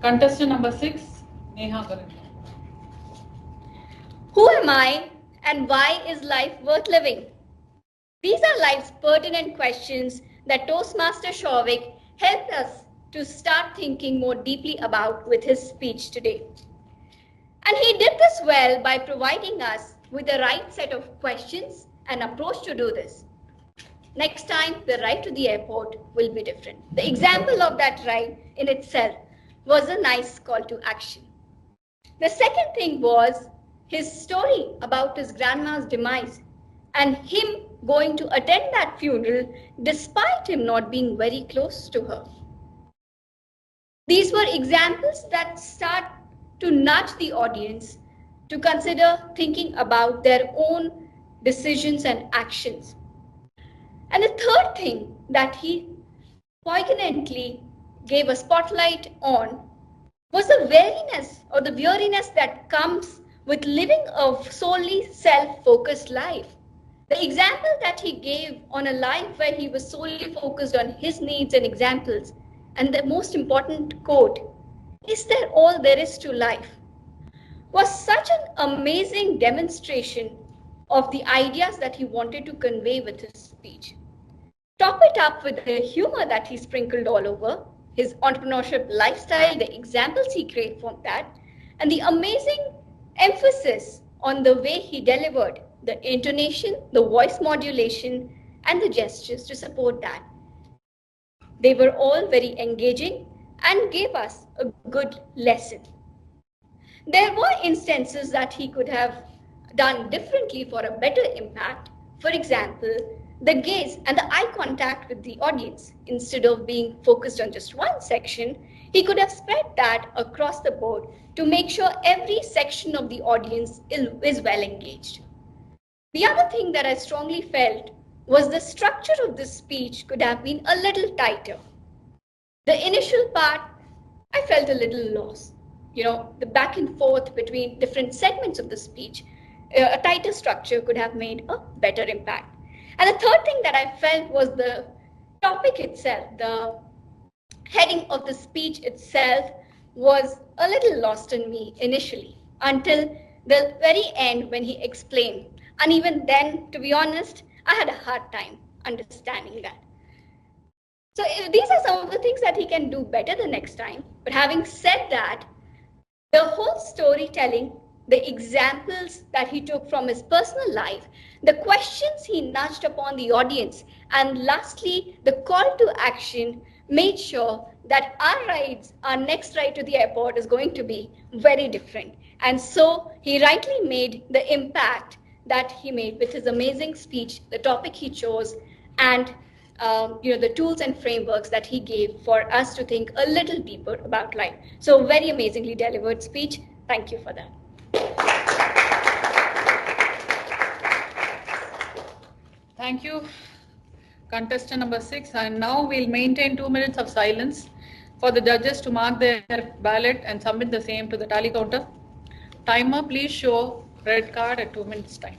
Contestant number 6, Neha Garan. Who am I and why is life worth living? These are life's pertinent questions that Toastmaster Shovik helped us to start thinking more deeply about with his speech today. And he did this well by providing us with the right set of questions and approach to do this. Next time, the ride to the airport will be different. The example of that ride in itself was a nice call to action. The second thing was his story about his grandma's demise and him going to attend that funeral despite him not being very close to her. These were examples that start to nudge the audience to consider thinking about their own decisions and actions. And the third thing that he poignantly gave a spotlight on was the weariness or the weariness that comes with living a solely self-focused life. The example that he gave on a life where he was solely focused on his needs and examples, and the most important quote, "Is there all there is to life?" was such an amazing demonstration of the ideas that he wanted to convey with his speech. Top it up with the humor that he sprinkled all over, his entrepreneurship lifestyle, the examples he created from that, and the amazing emphasis on the way he delivered, the intonation, the voice modulation, and the gestures to support that. They were all very engaging and gave us a good lesson. There were instances that he could have done differently for a better impact. For example, the gaze and the eye contact with the audience. Instead of being focused on just one section, he could have spread that across the board to make sure every section of the audience is well engaged. The other thing that I strongly felt was the structure of this speech could have been a little tighter. The initial part, I felt a little lost. The back and forth between different segments of the speech, a tighter structure could have made a better impact. And the third thing that I felt was the topic itself, the heading of the speech itself was a little lost in me initially until the very end when he explained. And even then, to be honest, I had a hard time understanding that. So these are some of the things that he can do better the next time. But having said that, the whole storytelling, the examples that he took from his personal life, the questions he nudged upon the audience, and lastly, the call to action made sure that our next ride to the airport is going to be very different. And so he rightly made the impact that he made with his amazing speech, the topic he chose, and the tools and frameworks that he gave for us to think a little deeper about life. So very amazingly delivered speech. Thank you for that. Thank you, contestant number 6. And now we'll maintain 2 minutes of silence for the judges to mark their ballot and submit the same to the tally counter. Timer, please show red card at 2 minutes time.